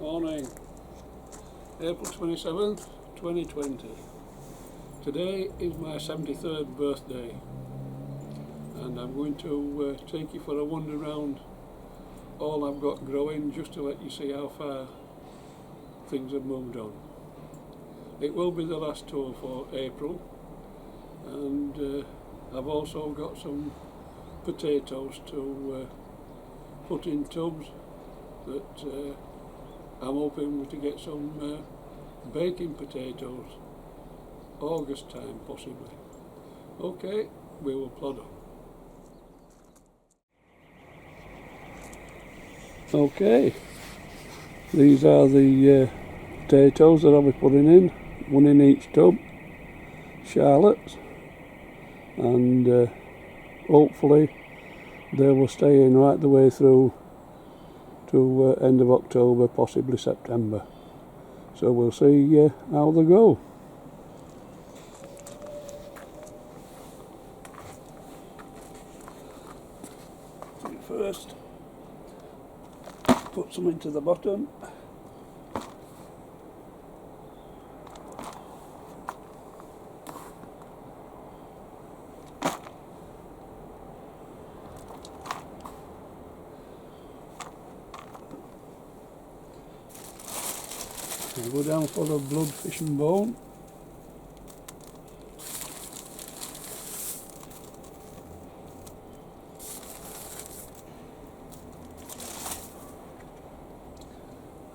Morning, April 27th, 2020. Today is my 73rd birthday and I'm going to take you for a wander around all I've got growing, just to let you see how far things have moved on. It will be the last tour for April, and I've also got some potatoes to put in tubs that I'm hoping to get some baking potatoes August time possibly. Okay, we will plod on. Okay, these are the potatoes that I'll be putting in, one in each tub, Charlottes, and hopefully they will stay in right the way through to end of October, possibly September. So we'll see how they go. First, put some into the bottom. I'll go down for the blood, fish and bone.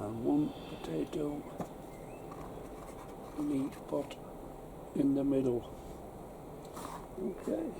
And one potato in each pot in the middle. Okay.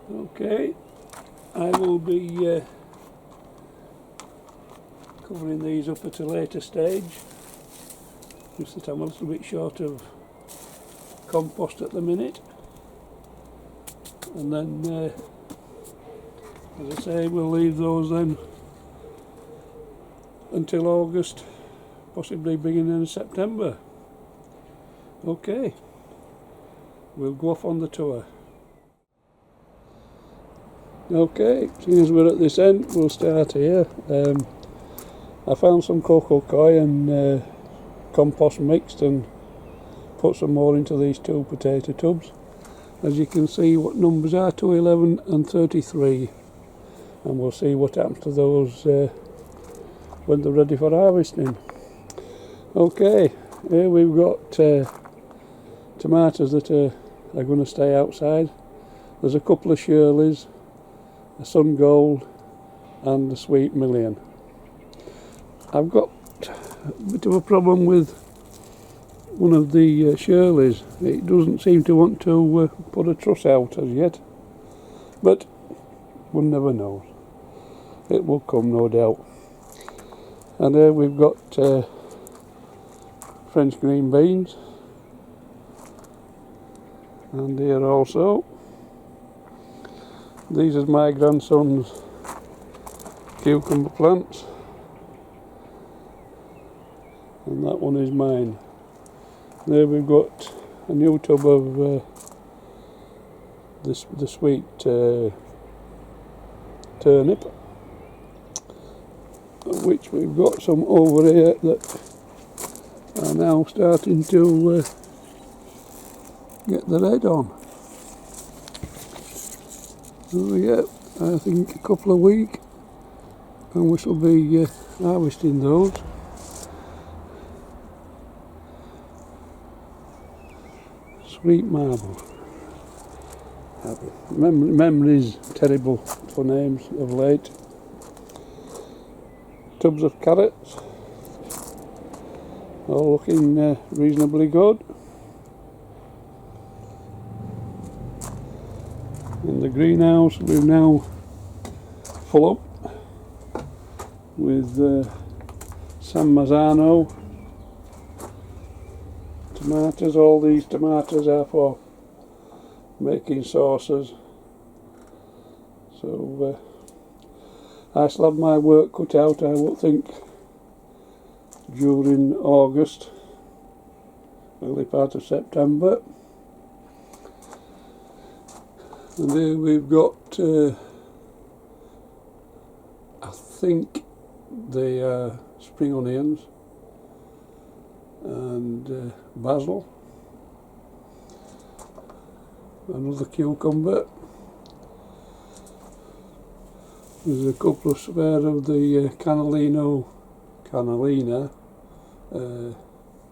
Okay, I will be covering these up at a later stage, just that I'm a little bit short of compost at the minute, and then as I say, we'll leave those then until August, possibly beginning of September. Okay, we'll go off on the tour. Okay, seeing as we're at this end, we'll start here. I found some cocoa coir and compost mixed and put some more into these two potato tubs. As you can see, what numbers are 211 and 33, and we'll see what happens to those when they're ready for harvesting. Okay, here we've got tomatoes that are going to stay outside. There's a couple of Shirleys, a Sun Gold and a Sweet Million. I've got a bit of a problem with one of the Shirleys. It doesn't seem to want to put a truss out as yet, but one never knows. It will come, no doubt. And here we've got French green beans, and here also. These are my grandson's cucumber plants, and that one is mine. There we've got a new tub of the sweet turnip, which we've got some over here that are now starting to get the red on. So yeah, I think a couple of weeks and we shall be harvesting those. Sweet marble. Memory's terrible for names of late. tubs of carrots, all looking reasonably good. In the greenhouse we're now full up with San Marzano tomatoes. All these tomatoes are for making sauces, so I shall have my work cut out, I would think, during August, early part of September. And here we've got I think they are spring onions and basil, another cucumber. There's a couple of spare of the cannellina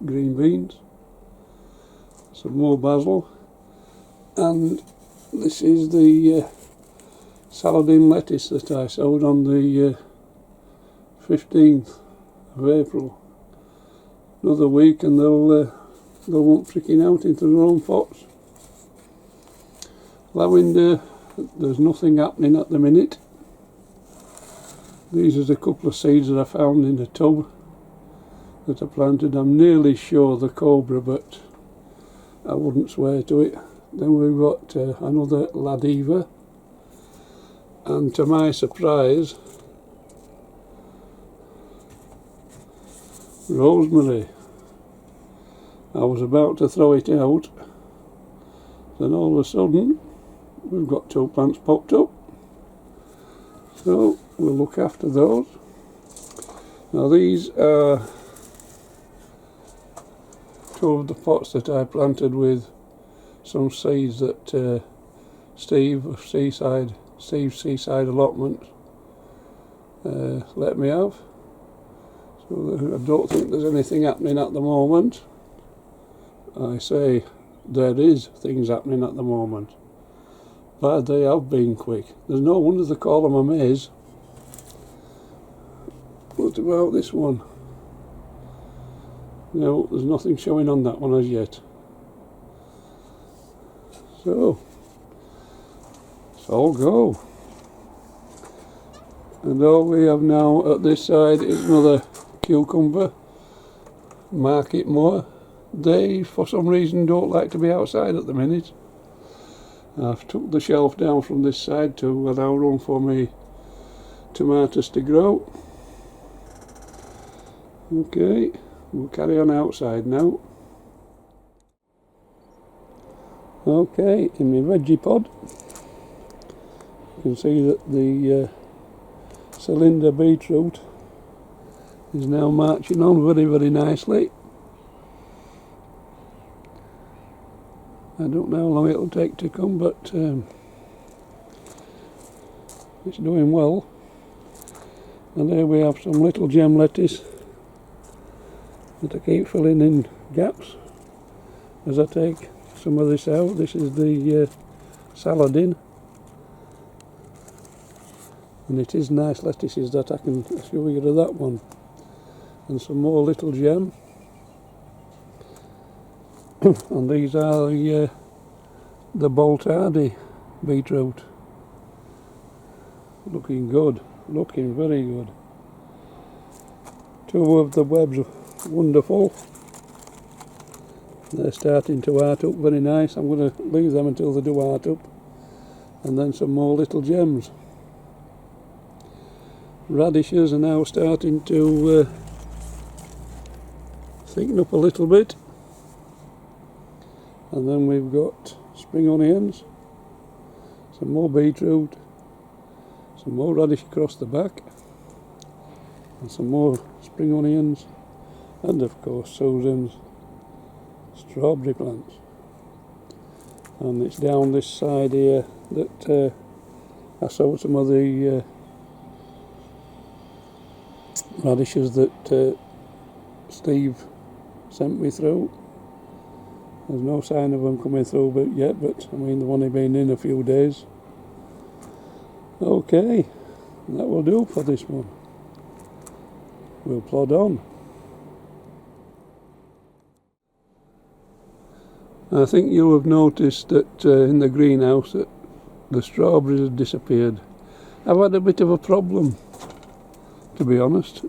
green beans, some more basil, and this is the Saladin lettuce that I sowed on the 15th of April. Another week and they'll want pricking out into their own pots. Lavender, there's nothing happening at the minute. These are a couple of seeds that I found in a tub that I planted. I'm nearly sure the cobra, but I wouldn't swear to it. Then we've got another Ladiva, and to my surprise, rosemary. I was about to throw it out, then all of a sudden we've got 2 plants popped up, so we'll look after those. Now these are 2 of the pots that I planted with some seeds that Steve's Seaside Allotment let me have. So I don't think there's anything happening at the moment. I say there is things happening at the moment, but they have been quick. There's no wonder they call them a maze. What about this one? No, there's nothing showing on that one as yet. So, it's all go. And all we have now at this side is another cucumber, Market Moor. They, for some reason, don't like to be outside at the minute. I've took the shelf down from this side to allow room for me tomatoes to grow. Okay, we'll carry on outside now. Okay, in my veggie pod, you can see that the cylinder beetroot is now marching on very, very nicely. I don't know how long it'll take to come, but it's doing well. And there we have some little gem lettuce that I keep filling in gaps as I take some of this out. This is the Saladin, and it is nice lettuces that I can assure you of that one. And some more little gem. And these are the Boltardi beetroot. Looking good, looking very good. 2 of the webs are wonderful. They're starting to art up very nice. I'm going to leave them until they do art up. And then some more little gems. Radishes are now starting to thicken up a little bit. And then we've got spring onions, some more beetroot, some more radish across the back, and some more spring onions, and of course Susan's strawberry plants. And it's down this side here that I sowed some of the radishes that Steve sent me through. There's no sign of them coming through yet, but I mean they've only been in a few days. Okay, that will do for this one. we'll plod on. I think you'll have noticed that in the greenhouse that the strawberries have disappeared. I've had a bit of a problem, to be honest.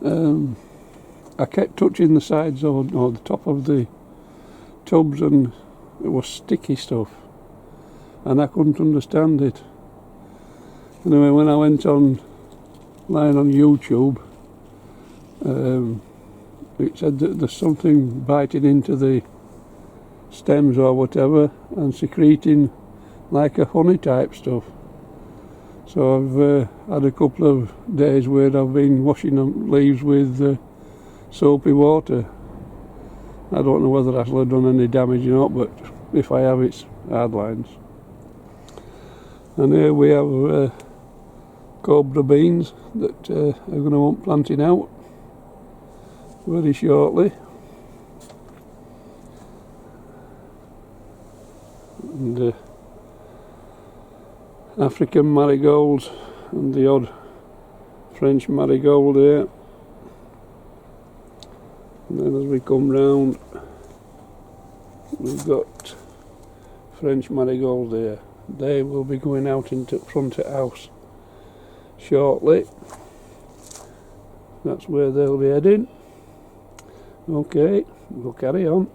I kept touching the sides or the top of the tubs and it was sticky stuff and I couldn't understand it. Anyway, when I went online on YouTube, it said that there's something biting into the stems or whatever and secreting like a honey type stuff. So I've had a couple of days where I've been washing them leaves with soapy water. I don't know whether that'll have done any damage or not, but if I have, it's hard lines. And here we have cobra beans that are going to want planting out very shortly. And African marigolds and the odd French marigold here. And then as we come round, we've got French marigold there. They will be going out into front of house shortly. That's where they'll be heading. Okay, we'll carry on.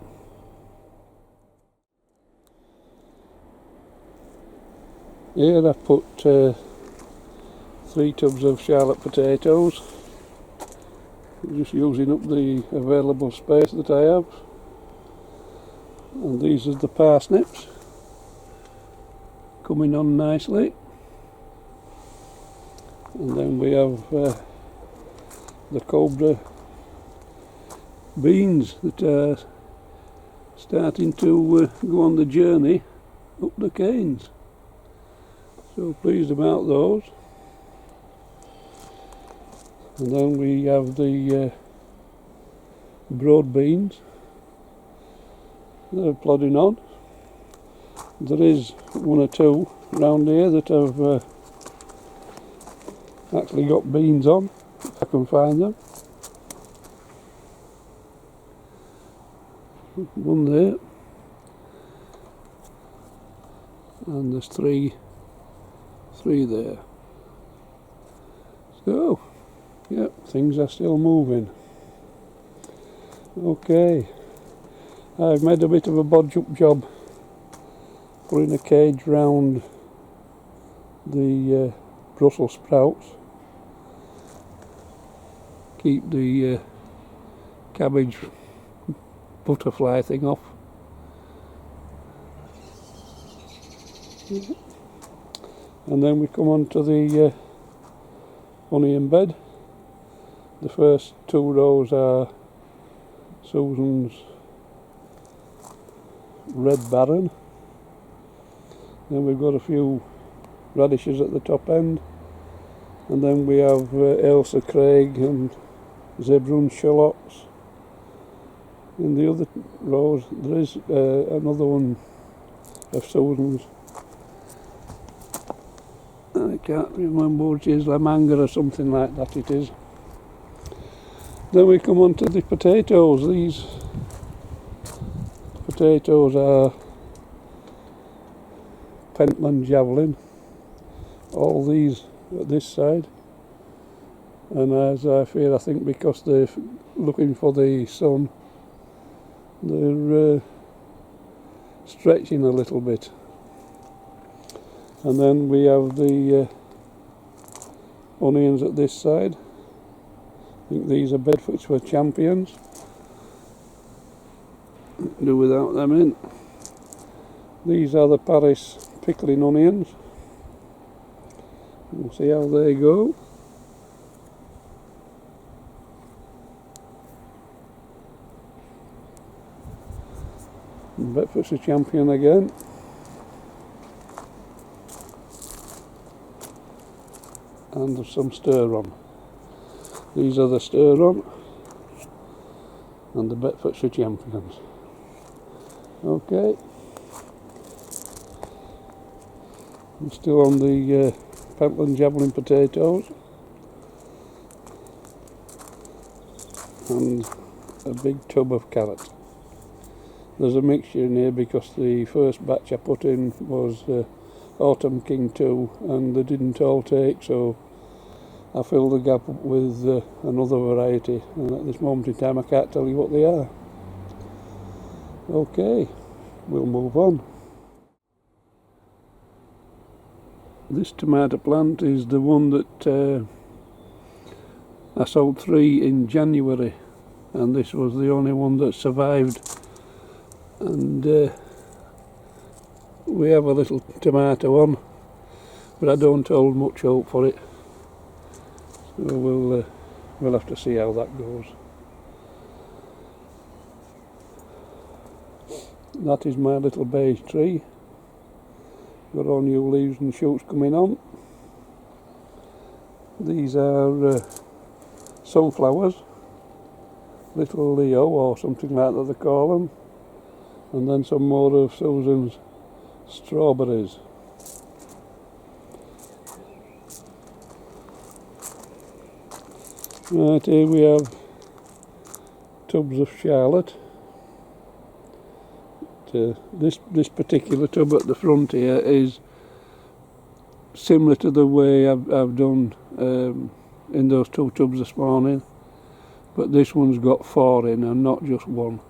Here I've put 3 tubs of Charlotte potatoes. Just using up the available space that I have. And these are the parsnips, coming on nicely. And then we have the cobra beans that are starting to go on the journey up the canes. So pleased about those. And then we have the broad beans that are plodding on. There is 1 or 2 round here that have actually got beans on, if I can find them. One there, and there's three there. So yep, things are still moving. Okay, I've made a bit of a bodge up job putting a cage round the Brussels sprouts. Keep the cabbage butterfly thing off. And then we come on to the onion bed. The first 2 rows are Susan's Red Baron. Then we've got a few radishes at the top end. And then we have Ailsa Craig and Zebrun shallots. In the other rows there is another one of Susan's. I can't remember which is La Manga or something like that it is. Then we come on to the potatoes. These potatoes are Pentland Javelin. All these at this side. And as I fear, I think because they're looking for the sun, they're stretching a little bit. And then we have the onions at this side. I think these are Bedfordshire Champions. Do without them in. These are the Paris pickling onions. We'll see how they go. Bedfordshire Champion again. And there's some stir on. These are the stir on and the Bedfordshire Champions. Okay. I'm still on the Pentland Javelin potatoes. and a big tub of carrot. There's a mixture in here because the first batch I put in was Autumn King 2 and they didn't all take, so I filled the gap up with another variety, and at this moment in time I can't tell you what they are. Okay, we'll move on. This tomato plant is the one that I sold 3 in January, and this was the only one that survived. And we have a little tomato on, but I don't hold much hope for it. So we'll have to see how that goes. That is my little beige tree. Got all new leaves and shoots coming on. These are sunflowers, Little Leo or something like that they call them, and then some more of Susan's strawberries. Right, here we have tubs of Charlotte. This particular tub at the front here is similar to the way I've done in those 2 tubs this morning, but this one's got 4 in and not just 1.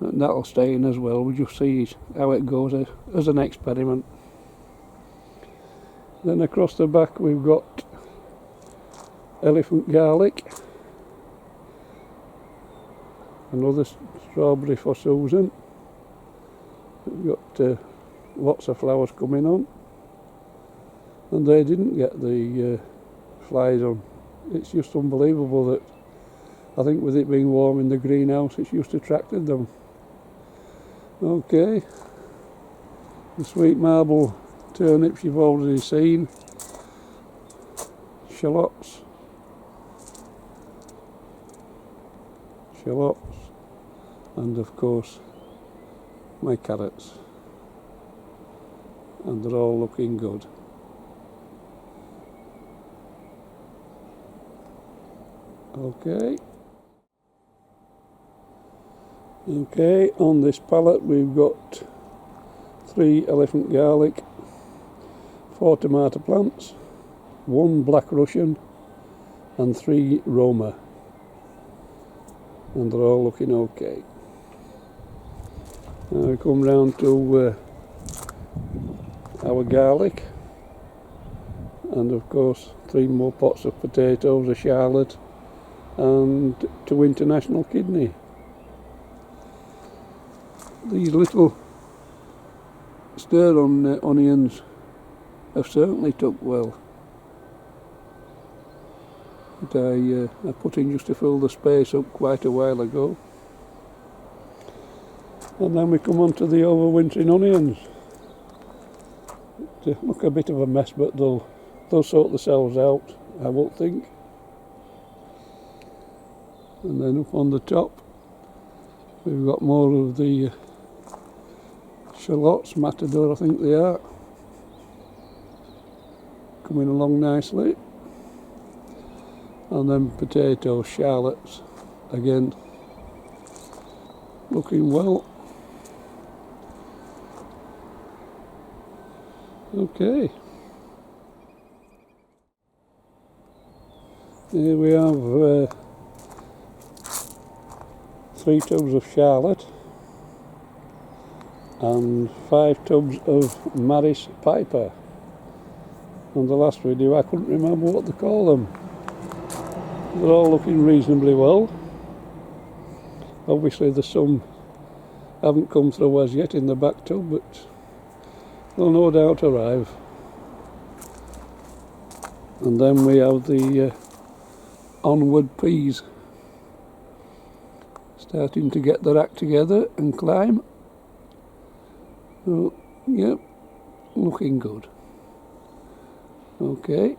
And that'll stay in as well. We'll just see how it goes as an experiment. Then across the back we've got elephant garlic, another strawberry for Susan. We've got lots of flowers coming on, and they didn't get the flies on. It's just unbelievable that I think with it being warm in the greenhouse it's just attracted them. Okay, the sweet marble turnips you've already seen, shallots, and of course my carrots, and they're all looking good. Okay, on this pallet we've got 3 elephant garlic, 4 tomato plants, 1 black Russian and 3 Roma, and they're all looking okay. Now we come round to our garlic, and of course 3 more pots of potatoes, a Charlotte and 2 international kidney. These little stir-on onions have certainly took well, but I put in just to fill the space up quite a while ago. And then we come on to the overwintering onions. They look a bit of a mess, but they'll sort themselves out, I would think. And then up on the top we've got more of the shallots, matador I think they are, coming along nicely. And then potatoes, Charlottes, again looking well. Okay, here we have 3 tubs of Charlotte and 5 tubs of Maris Piper. On the last video I couldn't remember what to call them. They're all looking reasonably well. Obviously the some haven't come through as yet in the back tub, but they'll no doubt arrive. And then we have the onward peas starting to get their act together and climb. So, yep, looking good. Okay.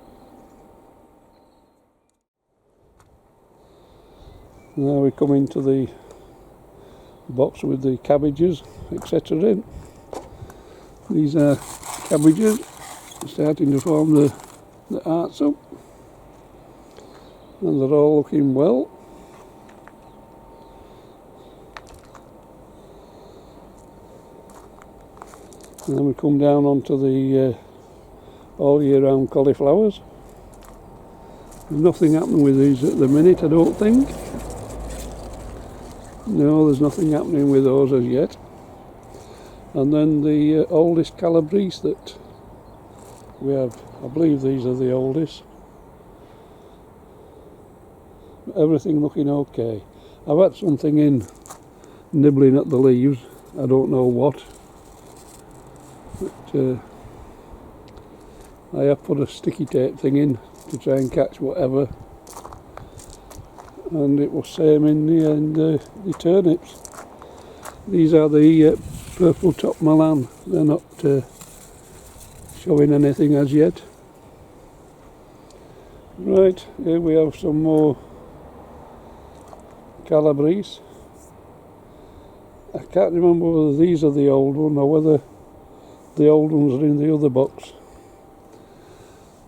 Now we come into the box with the cabbages, etc. in. These are cabbages starting to form the hearts up, and they're all looking well. And then we come down onto the all year round cauliflowers. There's nothing happening with these at the minute, I don't think. No, there's nothing happening with those as yet. And then the oldest Calabrese that we have, I believe these are the oldest. Everything looking okay. I've had something in nibbling at the leaves, I don't know what. But I have put a sticky tape thing in to try and catch whatever. And it was same in the end, the turnips. These are the purple top Milan. They're not showing anything as yet. Right, here we have some more Calabrese. I can't remember whether these are the old one or whether the old ones are in the other box.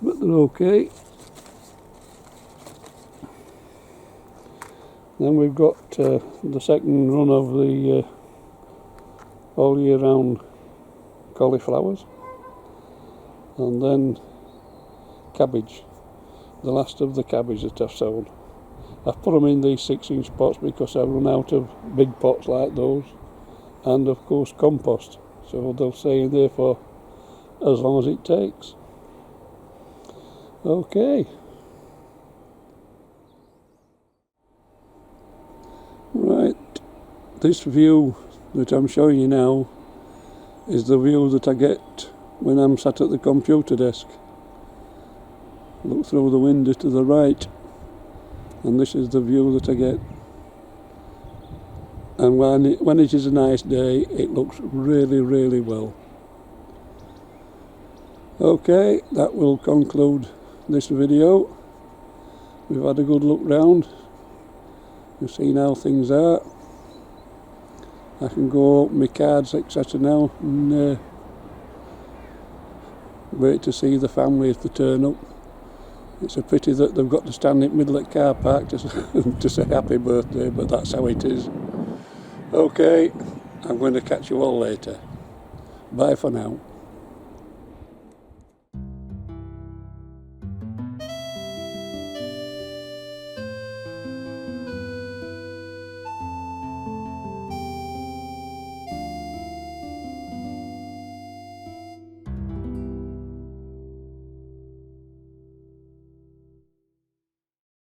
But they're okay. Then we've got the second run of the all year round cauliflowers, and then cabbage, the last of the cabbage that I've sown. I've put them in these 6-inch pots because I've run out of big pots like those, and of course compost, so they'll stay in there for as long as it takes. Okay. Right, this view that I'm showing you now is the view that I get when I'm sat at the computer desk. Look through the window to the right, and this is the view that I get. And when it is a nice day, it looks really, really well. Okay, that will conclude this video. We've had a good look round. We've seen how things are. I can go open my cards, etc. now and wait to see the family if they turn up. It's a pity that they've got to stand in the middle of the car park to say happy birthday, but that's how it is. Okay, I'm going to catch you all later. Bye for now.